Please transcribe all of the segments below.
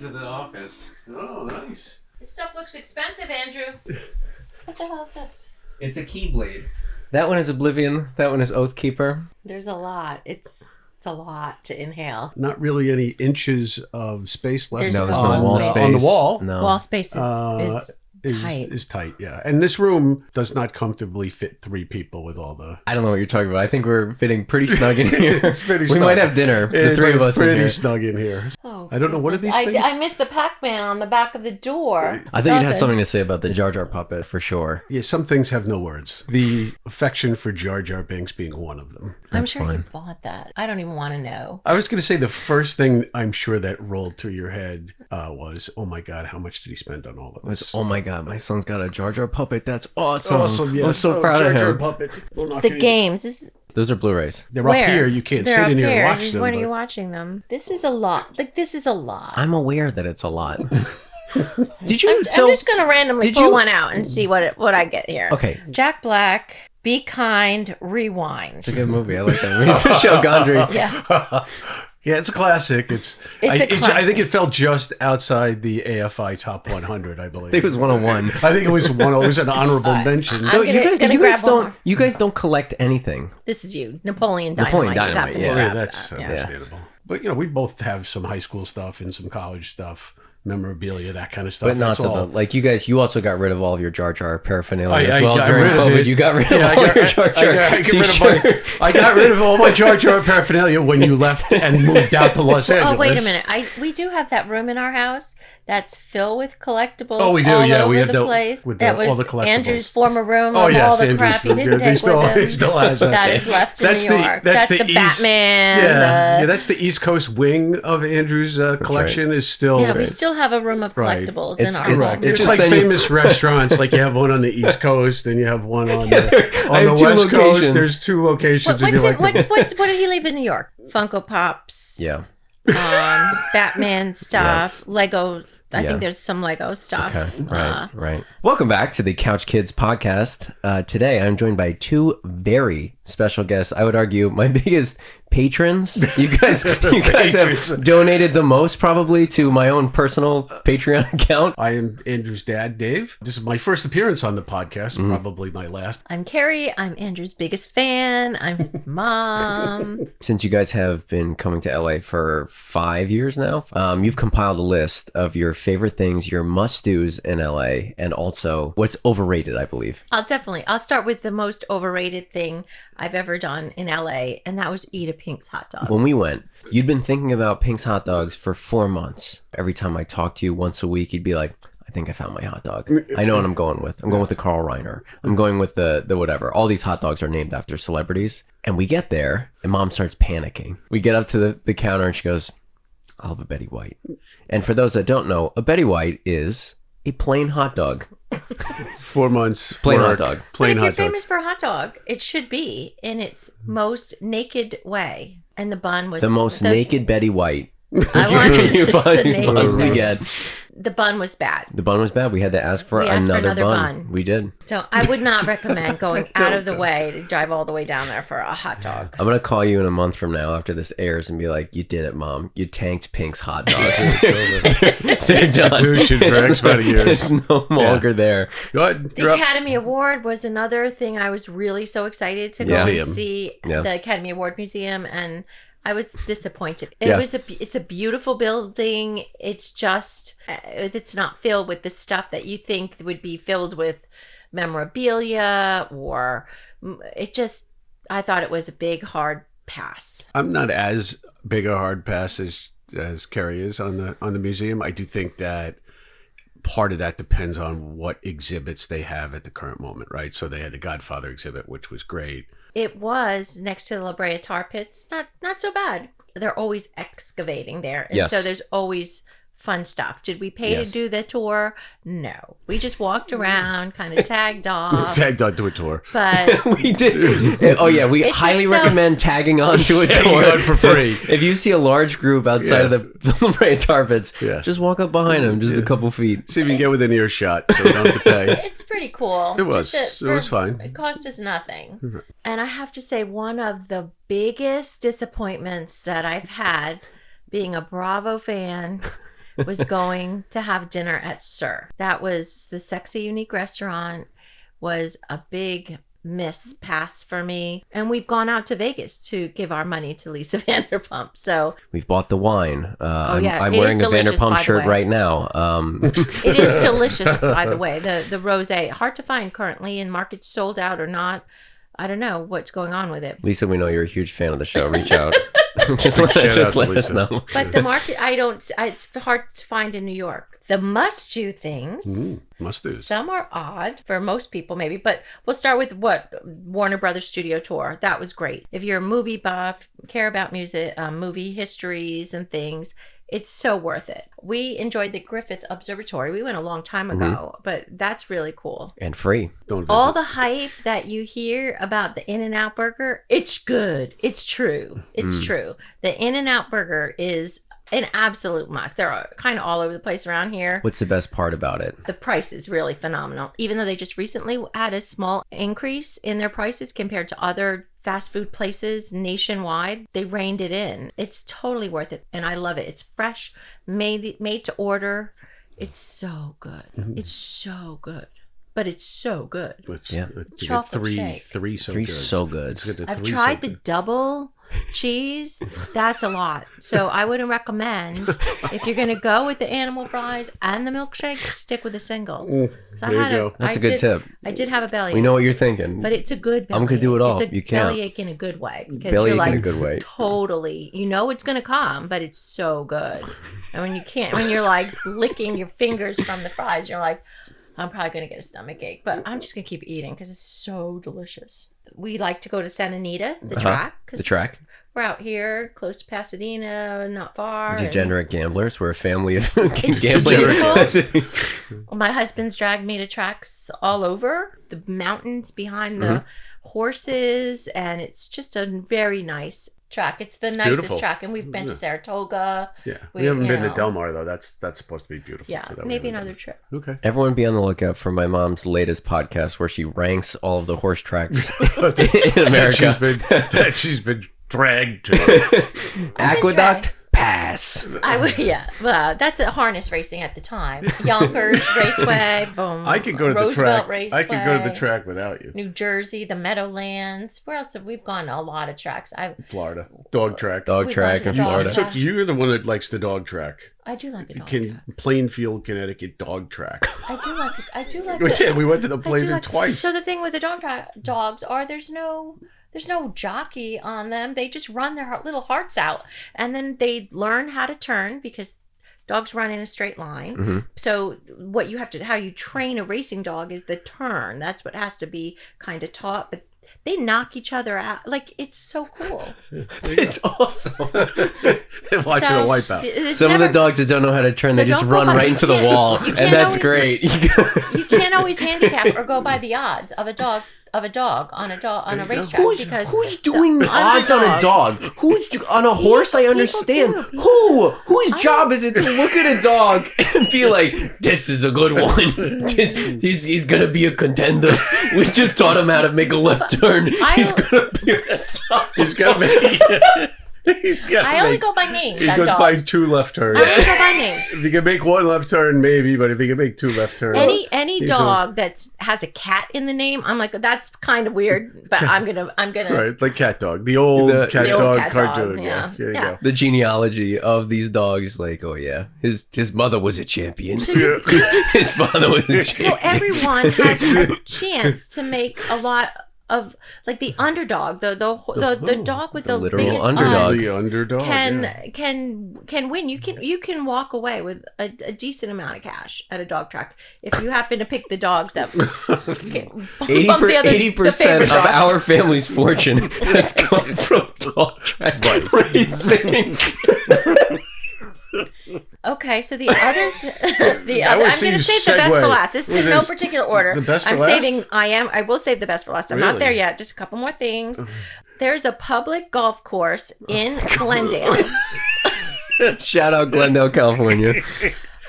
into the office. Oh, nice. This stuff looks expensive, Andrew. What the hell is this? It's a Keyblade. That one is Oblivion. That one is Oathkeeper. There's a lot. It's a lot to inhale. Not really any inches of space left. No, there's no wall space. On the wall. No. Wall space is tight. Is tight, yeah. And this room does not comfortably fit 3 people with all the... I don't know what you're talking about. I think we're fitting pretty snug in here. It's pretty We snug. might have dinner, the 3 of us in pretty here. snug in here. Oh, I don't know, what are these things? I missed the Pac-Man on the back of the door. I thought you'd had something to say about the Jar Jar puppet for sure. Yeah, some things have no words. The affection for Jar Jar Binks being one of them. I'm That's sure fine. you bought that. I don't even want to know. I was going to say the first thing I'm sure that rolled through your head was, oh my God, how much did he spend on all of this? Oh my God, my son's got a Jar Jar puppet. That's awesome. Awesome, yes. I'm so proud Jar of Jar him. puppet. We're not The gonna- games. Those are Blu-rays. They're Where? up here. You can't They're sit up in here here. and watch them. When are but- you watching them? This is a lot. This is a lot. I'm aware that it's a lot. Did you? I'm just gonna randomly did pull you- one out and see what I get here. Okay. Jack Black, Be Kind, Rewind. It's a good movie. I like that movie. Michelle Gondry. Yeah, Yeah, it's a classic. I think it fell just outside the AFI Top 100, I believe. I think it was 101. I think it was it was an honorable mention. So I'm gonna grab one more. you guys don't collect anything. this is you, Napoleon Dynamite. Napoleon just Dynamite, happened to yeah. Yeah, have that's that. understandable. But we both have some high school stuff and some college stuff, memorabilia, that kind of stuff. But not That's to all. the like you guys. You also got rid of all of your Jar Jar paraphernalia as I well got during rid of COVID. it. You got rid of Yeah, all your Jar Jar t-shirt. I got rid of all my Jar Jar paraphernalia when you left and moved out to Los Angeles. Oh, wait a minute. We do have that room in our house that's filled with collectibles. Oh, we do, all yeah, over we have the the- place. with That all was the collectibles. Andrew's former room. Oh, of yes, all the Andrew's crap he room. didn't Yeah, he take still- with him. he still has that. That is left in That's New the- York. that's That's the the East- Batman. Yeah, that's the East Coast wing of Andrew's collection is still... Yeah, we still have a room of Right. collectibles It's- in our it's- home. It's just like saying you- famous restaurants. Like you have one on the East Coast, and you have one on I the have two West Coast. locations. There's 2 locations. and you're like, What did he leave in New York? Funko Pops, Yeah. Batman stuff, Lego. I Yeah. think there's some Lego stuff. Okay. Right. Welcome back to the Couch Kids podcast. Today I'm joined by 2 very special guests. I would argue my biggest patrons. You guys have donated the most probably to my own personal Patreon account. I am Andrew's dad, Dave. This is my first appearance on the podcast, probably my last. I'm Carrie. I'm Andrew's biggest fan. I'm his mom. Since you guys have been coming to LA for 5 years now, you've compiled a list of your favorite things, your must-dos in LA, and also what's overrated, I believe. I'll start with the most overrated thing I've ever done in LA, and that was eat a Pink's hot dog. When we went, you'd been thinking about Pink's hot dogs for 4 months. Every time I talked to you once a week, you'd be like, I think I found my hot dog. I know what I'm going with. I'm going with the Carl Reiner. I'm going with the whatever. All these hot dogs are named after celebrities. And we get there, and Mom starts panicking. We get up to the counter, and she goes, I'll have a Betty White. And for those that don't know, a Betty White is a plain hot dog. 4 months. Plain work, hot dog. Plain but if hot you're dog. famous for a hot dog, it should be in its most naked way. And the bun was The most naked Betty White I wanted you just the possibly naked. get. The bun was bad. The bun was bad. We had to ask for We asked for another another bun. bun. We did. So I would not recommend going out of the way to drive all the way down there for a hot dog. I'm going to call you in a month from now after this airs and be like, you did it, Mom. You tanked Pink's hot dogs. It's an institution for X amount of years. It's no longer there. Go ahead. The You're up. Academy Award was another thing I was really so excited to go Yeah. and Museum. see Yeah. the Academy Award Museum, and I was disappointed. Yeah. It's a beautiful building. It's just it's not filled with the stuff that you think would be filled with memorabilia, or it just. I thought it was a big hard pass. I'm not as big a hard pass as Carrie is on the museum. I do think that part of that depends on what exhibits they have at the current moment, right? So they had the Godfather exhibit, which was great. It was next to the La Brea tar pits. Not so bad. They're always excavating there. And Yes. so there's always fun stuff. Did we pay Yes. to do the tour? No. We just walked around, kind of tagged off. Tagged on to a tour. But We did. Oh, yeah. We It's highly just so- recommend tagging on to a Tagging tour on for free. If you see a large group outside Yeah. of the La Brea tar pits, Yeah. just walk up behind them, just a couple feet. See if you can get within earshot so we don't have to pay. it's pretty cool. It was. Just It was fine. It cost us nothing. And I have to say, one of the biggest disappointments that I've had being a Bravo fan was going to have dinner at Sir. That was the Sexy Unique restaurant, was a big pass for me. And we've gone out to Vegas to give our money to Lisa Vanderpump. So We've bought the wine. yeah, I'm it wearing is a delicious, by Vanderpump the shirt way. right now. it is delicious, by the way. The rosé, hard to find currently, and market's sold out or not. I don't know what's going on with it. Lisa, we know you're a huge fan of the show. Reach out. just Shout out let to us Lisa. know. But the market, it's hard to find in New York. The must-do things. Must do. Some are odd for most people, maybe, but we'll start with Warner Brothers Studio Tour. That was great. If you're a movie buff, care about music, movie histories and things, it's so worth it. We enjoyed the Griffith Observatory. We went a long time ago, but that's really cool. And free. Don't visit. All the hype that you hear about the In-N-Out Burger, it's good. It's true. It's true. The In-N-Out Burger is an absolute must. They're kind of all over the place around here. What's the best part about it? The price is really phenomenal. Even though they just recently had a small increase in their prices compared to other fast food places nationwide, they reined it in. It's totally worth it, and I love it. It's fresh, made to order. It's so good. It's so good. But it's so good. Yeah. Chocolate shake. Three so Three good. so good. Let's get the I've three so tried the good. double cheese. That's a lot. So I wouldn't recommend, if you're going to go with the animal fries and the milkshake, stick with a single. So there you go. That's a good tip. I did have a bellyache. We know what you're thinking. But it's a good bellyache. I'm gonna do it all. It's a You can't. bellyache in a good way. Because Bellyache you're like, in a good way. totally, you know it's going to come, but it's so good. And when you're like licking your fingers from the fries, you're like, I'm probably going to get a stomach ache, but I'm just going to keep eating because it's so delicious. We like to go to Santa Anita, the track. 'Cause The track. we're out here, close to Pasadena, not far. Degenerate gamblers. We're a family of It's gambling. My husband's dragged me to tracks all over, the mountains behind the horses, and it's just a very nice track. It's the nicest beautiful. track, and we've been to Saratoga. Yeah. We haven't you been know. to Del Mar, though. That's supposed to be beautiful. Yeah, so that we maybe haven't another done. trip. Okay. Everyone be on the lookout for my mom's latest podcast where she ranks all of the horse tracks in America. that she's been dragged to. Aqueduct, pass. Well, that's a harness racing at the time. Yonkers Raceway, boom. I could go to the Roosevelt track. Raceway, I could go to the track without you. New Jersey, the Meadowlands. Where else have we've gone? A lot of tracks. Florida. Dog track. Dog We've track gone in to the dog Florida. track. You're the one that likes the dog track. I do like a dog track. Plainfield, Connecticut dog track. I do like it. I do like We it. did. We went to the I do Plainfield like- twice. So the thing with the dogs are there's no jockey on them. They just run their little hearts out, and then they learn how to turn because dogs run in a straight line. So how you train a racing dog is the turn. That's what has to be kind of taught. But they knock each other out. Like, it's so cool. It's awesome. Watching So, a wipeout. it's Some of never- the dogs that don't know how to turn, So they just don't go run by- right you into the can't- wall, you and can't that's always- great. You can't always handicap or go by the odds of a dog on a racetrack because Who's doing the odds on a underdog- dog? Who's on a horse? I people understand. do. Whose job is it to look at a dog and be like, "This is a good one. He's gonna be a contender. We just taught him how to make a left turn. He's gonna be a star." He's got to make. I only go by names. He on goes dogs. by 2 left turns. I only go by names. If you can make 1 left turn, maybe, but if you can make 2 left turns, Any dog that has a cat in the name, I'm like, that's kind of weird, but I'm gonna. right? It's like Cat Dog, the old cat The old dog cat cartoon. dog, Yeah, yeah. there you Yeah. go. The genealogy of these dogs, like, oh yeah, his mother was a champion. Yeah. His father was a So champion. everyone has a chance to make a lot of, like, the underdog, the dog with The the literal biggest underdog. odds The underdog can win. You can walk away with a decent amount of cash at a dog track if you happen to pick the dogs that bump the other- the 80% favorite of dog. our family's fortune has come from dog track racing. Okay, so the other, I would I'm see going you to save the best for segue last. This is with in no this- particular order. the best for I'm last? saving. I will save the best for last. I'm not Really? there yet. Just a couple more things. There's a public golf course in Glendale. Shout out Glendale, California.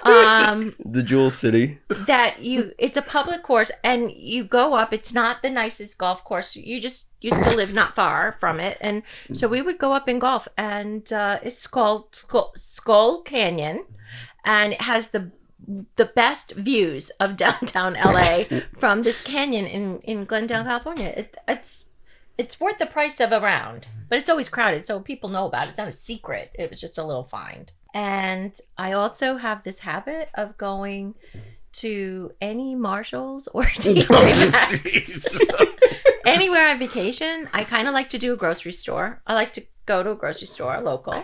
The Jewel City. It's a public course, and you go up. It's not the nicest golf course. You just used to live not far from it, and so we would go up and golf, and it's called Skull Canyon, and it has the best views of downtown LA from this canyon in Glendale, California. It's worth the price of a round, but it's always crowded, so people know about it. It's not a secret. It was just a little find. And I also have this habit of going to any Marshalls or TJ Maxx. Anywhere on vacation, I kind of like to do a grocery store. I like to go to a grocery store, local.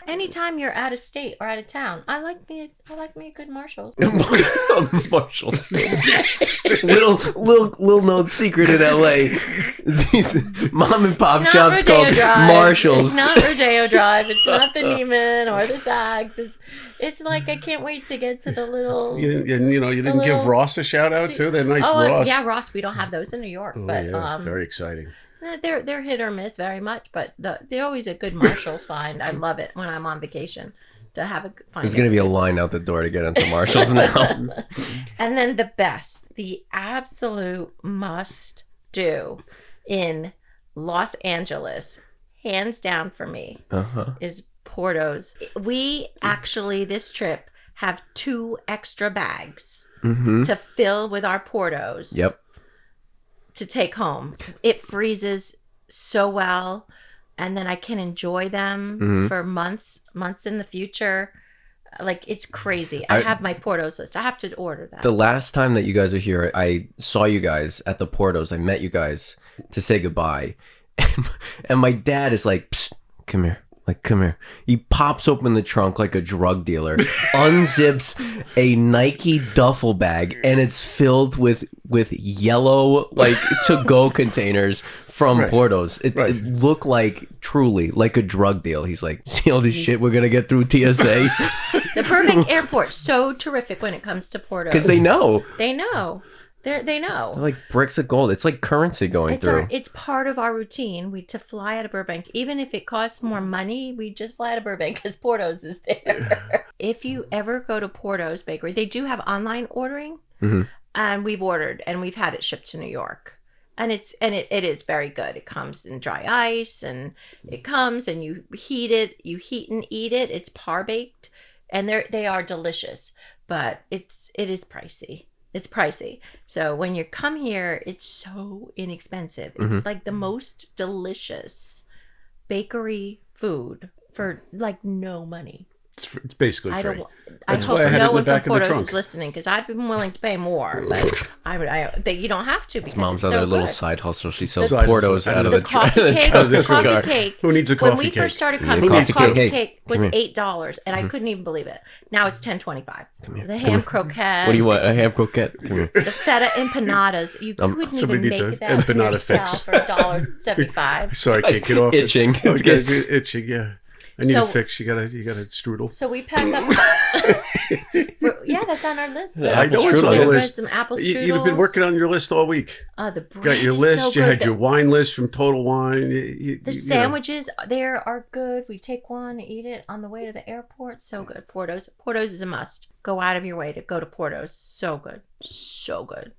Anytime you're out of state or out of town, I like me a good Marshalls. Marshalls. little known secret in LA. These mom and pop shops Rodeo called Drive. Marshalls. It's not Rodeo Drive. It's not the Neiman or the Saks. It's like I can't wait to get to the little. You didn't give Ross a shout out too. They're nice. Ross. Yeah, Ross. We don't have those in New York, but yeah, very exciting. They're hit or miss very much, but they're always a good Marshalls find. I love it when I'm on vacation to have a find. There's going to be a line out the door to get into Marshalls now. And then the absolute must do in Los Angeles, hands down for me, is Portos. We actually this trip have 2 extra bags to fill with our Portos. Yep. To take home. It freezes so well, and then I can enjoy them for months in the future. Like, it's crazy. I have my Portos list. I have to order that. The last time that you guys were here, I saw you guys at the Portos. I met you guys to say goodbye. And my dad is like, psst, come here. Like, come here. He pops open the trunk like a drug dealer, unzips a Nike duffel bag, and it's filled with yellow, like, to-go containers from Portos. It looked like, truly, like a drug deal. He's like, see all this shit we're going to get through TSA? The Burbank airport, so terrific when it comes to Portos. Because they know. They know. They know. They're like bricks of gold. It's like currency going through. It's part of our routine. To fly out of Burbank, even if it costs more money, we just fly out of Burbank because Portos is there. If you ever go to Portos Bakery, they do have online ordering, and we've ordered and we've had it shipped to New York, and it is very good. It comes in dry ice, and it comes and you heat and eat it. It's par baked, and they are delicious, but it is pricey. It's pricey. So when you come here, it's so inexpensive. It's like the most delicious bakery food for like no money. It's basically free. I hope no one from Portos is listening, because I'd been willing to pay more, but you don't have to. Because Mom's it's so other little good. side hustle. She sells Portos out of the coffee cake. The coffee cake. Who needs a coffee cake? When we first started coming, the coffee cake was $8, and I couldn't even believe it. Now it's $10.25. The ham croquettes. What do you want? A ham croquette? Come here. The feta empanadas. You couldn't even make that empanada yourself for $1.75. Sorry, can't get off. Itching. It's itching. Yeah. I need a fix. You got a strudel. So we pack up. Yeah, that's on our list. I know it's on the list. Some apple strudels. You've been working on your list all week. The bread got your list. so you had your wine list from Total Wine. The sandwiches there are good. We take one, eat it on the way to the airport. So good. Portos is a must. Go out of your way to go to Portos. So good. So good.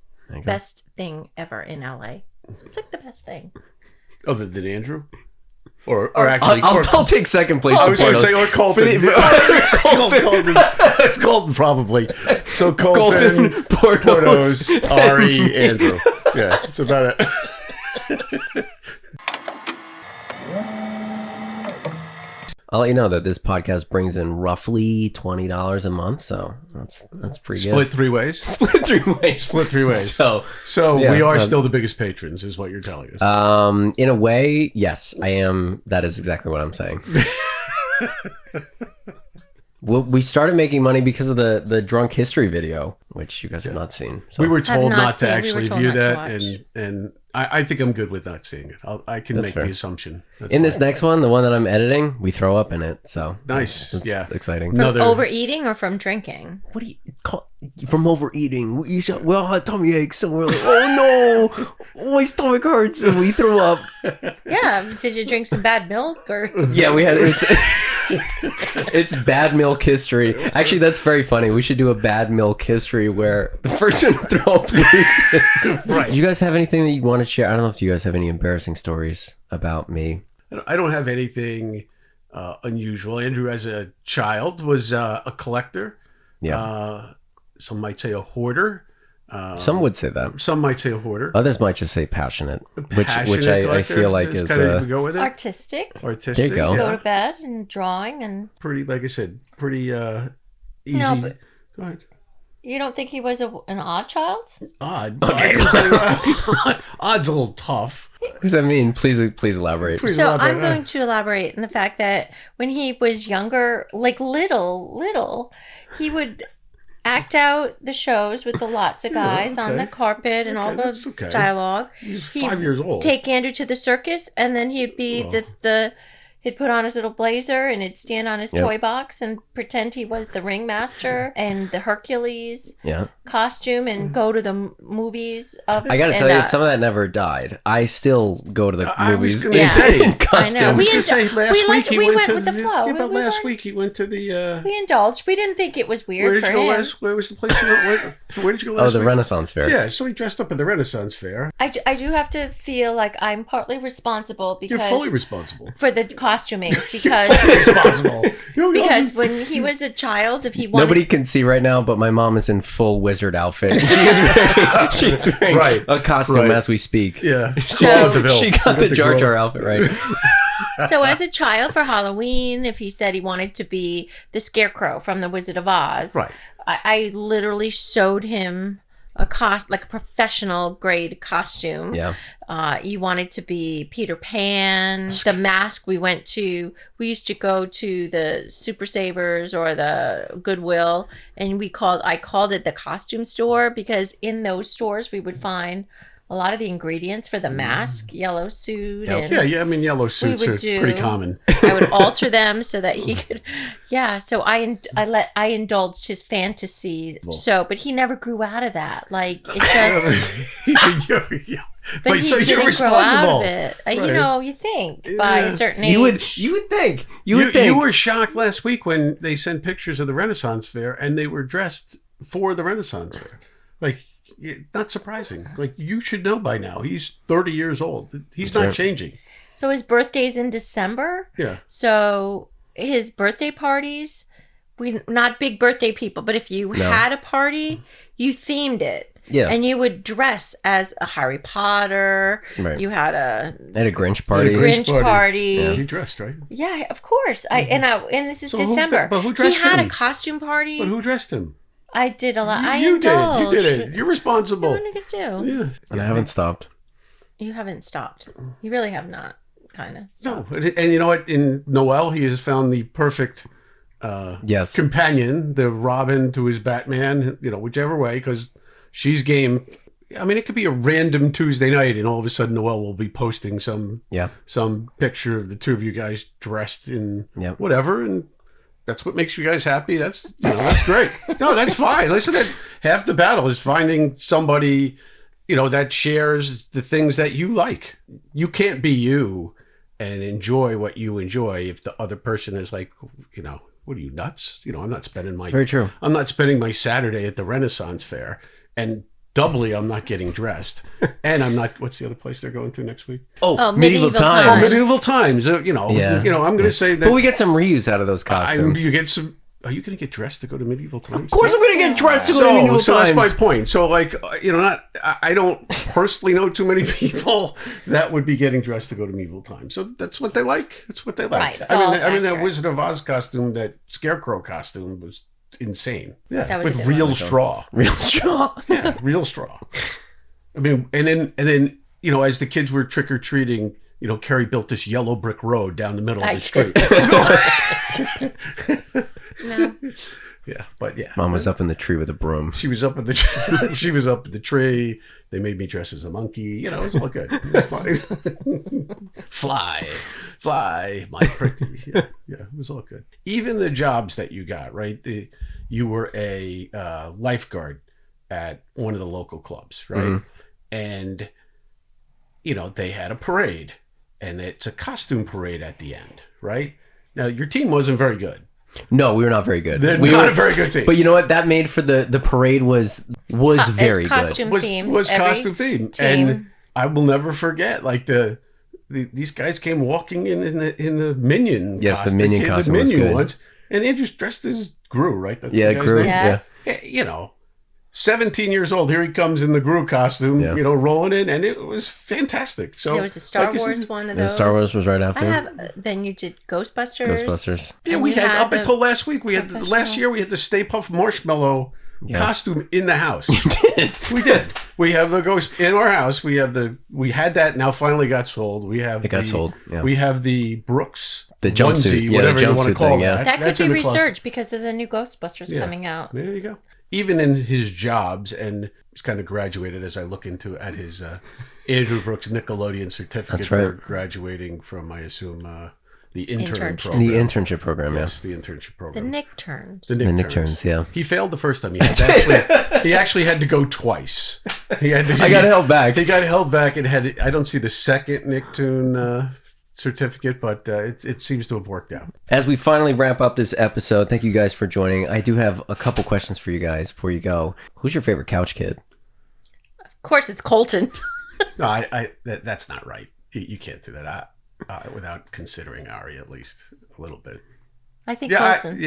Best thing ever in LA. It's like the best thing. Other than Andrew? Or actually, I'll take second place. I was going to say, or Colton. Colton. It's Colton, probably. So Colton, Portos, Ari, Andrew. Yeah, that's about it. I'll let you know that this podcast brings in roughly $20 a month, so that's pretty good. Split 3 ways. Split 3 ways. Split 3 ways. So yeah, we are still the biggest patrons, is what you're telling us. In a way, yes, I am. That is exactly what I'm saying. Well, we started making money because of the drunk history video, which you guys have not seen. So. We were told not to actually view that, and I think I'm good with not seeing it. I can make the assumption. In this next one, the one that I'm editing, we throw up in it. So nice. It's exciting. From overeating or from drinking? What do you call from overeating? We all had tummy aches, so we're like, oh no, my stomach hurts, and we threw up. Yeah. Did you drink some bad milk or? Yeah, we had it's bad milk history. Actually, that's very funny. We should do a bad milk history where the person to throw up loses. Right. Do you guys have anything that you want to share? I don't know if you guys have any embarrassing stories about me. I don't have anything unusual. Andrew, as a child, was a collector Yeah. Some might say a hoarder. Some would say that. Some might say a hoarder. Others might just say passionate, which Passionate I collector feel like is kind of go with it. Artistic. Artistic. There you go. Go Yeah. to bed and drawing, and Pretty, like I said, pretty easy. No, but- Go ahead. you don't think he was an odd child? Odd. Okay. Odd's a little tough. what does that mean? Please elaborate. Please So elaborate. I'm going to elaborate in the fact that when he was younger, like little, he would act out the shows with the lots of guys on okay. the carpet and all Okay, the that's okay. dialogue. He's He'd 5 years old. Take Andrew to the circus, and then he'd be he'd put on his little blazer and he'd stand on his Yep. toy box and pretend he was the ringmaster and the Hercules Yeah. costume and go to the movies. I got to tell you, some of that never died. I still go to the I was movies gonna in say, I know. costumes. I was We gonna say last week he we went went to with the flow. Yeah, We- but we last went- week he went to the. We indulged. We didn't think it was Where weird did for you go him. last? Where was the place you went? Where did you go last? Oh, the week? Renaissance Fair. Yeah, so he dressed up at the Renaissance Fair. I do have to feel like I'm partly responsible because You're fully responsible. for the costuming because Responsible. because when he was a child, if he wanted Nobody can see right now, but my mom is in full wizard outfit. She's wearing Right. a costume Right. as we speak. Yeah, So- She got the Jar Jar outfit right. So as a child for Halloween, if he said he wanted to be the Scarecrow from The Wizard of Oz, Right. I literally sewed him like a professional grade costume. Yeah. You wanted to be Peter Pan. The mask we used to go to the Super Savers or the Goodwill, and I called it the costume store because in those stores we would find a lot of the ingredients for the mask, yellow suit, Yep. and Yeah. I mean, yellow suits would are do- pretty common. I would alter them so that he could, yeah. So I indulged his fantasies. So, but he never grew out of that. Like it just, Yeah. but he so didn't you're grow responsible. out of it. You Right. know, you think by Yeah. a certain age. You would think. You would think. You were shocked last week when they sent pictures of the Renaissance Fair and they were dressed for the Renaissance Fair. Like, not surprising. Like, you should know by now. He's 30 years old. He's not Yeah. changing. So his birthday's in December. Yeah. So his birthday parties, we not big birthday people, but if you had a party, you themed it. Yeah. And you would dress as a Harry Potter. Right. You had a I had a Grinch party. Grinch party. Yeah, he dressed, right? Yeah, of course. And this is So who- December. but who dressed he had him? a costume party. But who dressed him? I did a lot. I You did. You indulged. did it. You're responsible. What am I gonna do? Yeah. And I haven't stopped. You haven't stopped. You really have not. Kind of. No. And you know what? In Noel, he has found the perfect Yes. companion, the Robin to his Batman, whichever way, because she's game. I mean, it could be a random Tuesday night, and all of a sudden Noel will be posting some picture of the two of you guys dressed in whatever, and that's what makes you guys happy. That's great. No, that's fine. Listen, half the battle is finding somebody, that shares the things that you like. You can't be you and enjoy what you enjoy if the other person is like, what are you, nuts? I'm not spending Very true. I'm not spending my Saturday at the Renaissance Fair, and doubly I'm not getting dressed, and I'm not. What's the other place they're going to next week? Oh, Medieval Medieval Times. Times. Medieval Times. I'm going to say that. But we get some reuse out of those costumes. You get some. Are you going to get dressed to go to Medieval Times? Of course, I'm going to get dressed to go to Medieval So Times. that's my point. So, I don't personally know too many people that would be getting dressed to go to Medieval Times. So that's what they like. That's what they like. Right, it's I all mean, that accurate. Wizard of Oz costume, that Scarecrow costume was insane. Yeah, That was a with good real one. straw. Real straw. Yeah, real straw. I mean, and then as the kids were trick or treating, Carrie built this yellow brick road down the middle of I the street. No. Yeah, but yeah, Mom was up in the tree with a broom. she was up in the she was up in the tree. They made me dress as a monkey. It was all good. It was fine. fly, my pretty. Yeah, it was all good. Even the jobs that you got, right? You were a lifeguard at one of the local clubs, right? Mhm. And they had a parade, and it's a costume parade at the end, right? Now your team wasn't very good. No, we were not very good. They're we not were a very good team. But you know what? That made for the parade was very good. costume themed. was every costume themed, team. and I will never forget. Like these guys came walking in the Minion. Yes, the costume. Minion They came costume the was Minion good. ones, and Andrew's dressed as Gru, right? That's Yeah, the guy's Gru. name? Yes. You know, 17 years old. Here he comes in the Gru costume, Yeah. you know, rolling in, and it was fantastic. So There was a Star like you said, Wars one of The those. Star Wars was right I after. have. Then you did Ghostbusters. Ghostbusters. Yeah, And we you had up the until last week. We had professional- last year. We had the Stay Puft Marshmallow Yeah. costume in the house. We did. We have the ghost in our house. We had that. Now finally got sold. We have It got sold. Yeah. We have the Brooks The jumpsuit. onesie, Yeah, whatever the you want to jumpsuit call thing, that. yeah. That could That's be in the closet. researched because of the new Ghostbusters Yeah. coming out. There you go. Even in his jobs, and he's kind of graduated as I look into at his Andrew Brooks Nickelodeon certificate That's for right. graduating from, I assume, the intern Internship. program. The internship program, Yes, the internship The program. Nick turns. The The Nick turns, yeah. He failed the first time. He actually had to go twice. He had to. I got held back. He got held back and had. I don't see the second Nicktoon certificate, but it seems to have worked out. As we finally wrap up this episode, thank you guys for joining. I do have a couple questions for you guys before you go. Who's your favorite couch kid? Of course, it's Colton. No, that's not right. You can't do that without considering Ari at least a little bit. I think Yeah, Colton.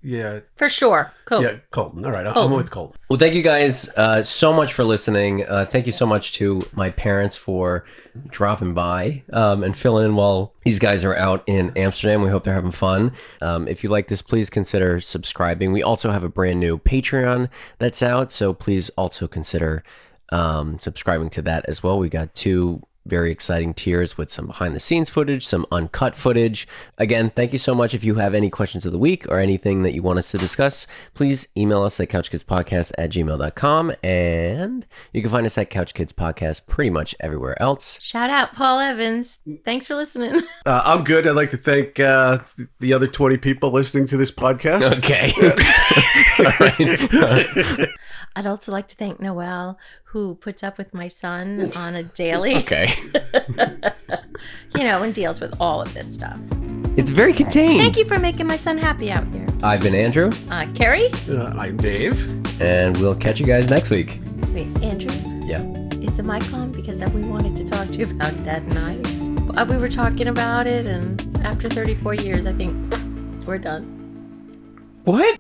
yeah, For sure. Colton. yeah. Colton. All right, I'm Colton. with Colton. Well, thank you guys so much for listening. Thank you so much to my parents for dropping by and filling in while these guys are out in Amsterdam. We hope they're having fun. If you like this, please consider subscribing. We also have a brand new Patreon that's out, so please also consider subscribing to that as well. We got 2 very exciting tiers with some behind the scenes footage, some uncut footage. Again, thank you so much. If you have any questions of the week or anything that you want us to discuss, please email us at couchkidspodcast@gmail.com, and you can find us at Couch Kids Podcast pretty much everywhere else. Shout out Paul Evans. Thanks for listening. I'm good. I'd like to thank the other 20 people listening to this podcast. Okay. All right. I'd also like to thank Noelle, who puts up with my son on a daily, Okay. and deals with all of this stuff. It's very contained. Thank you for making my son happy out here. I've been Andrew, Carrie? I'm Dave. and we'll catch you guys next week. Wait, Andrew? Yeah. Is the mic on? Because we wanted to talk to you about Dad and I. We were talking about it, and after 34 years, I think we're done. What?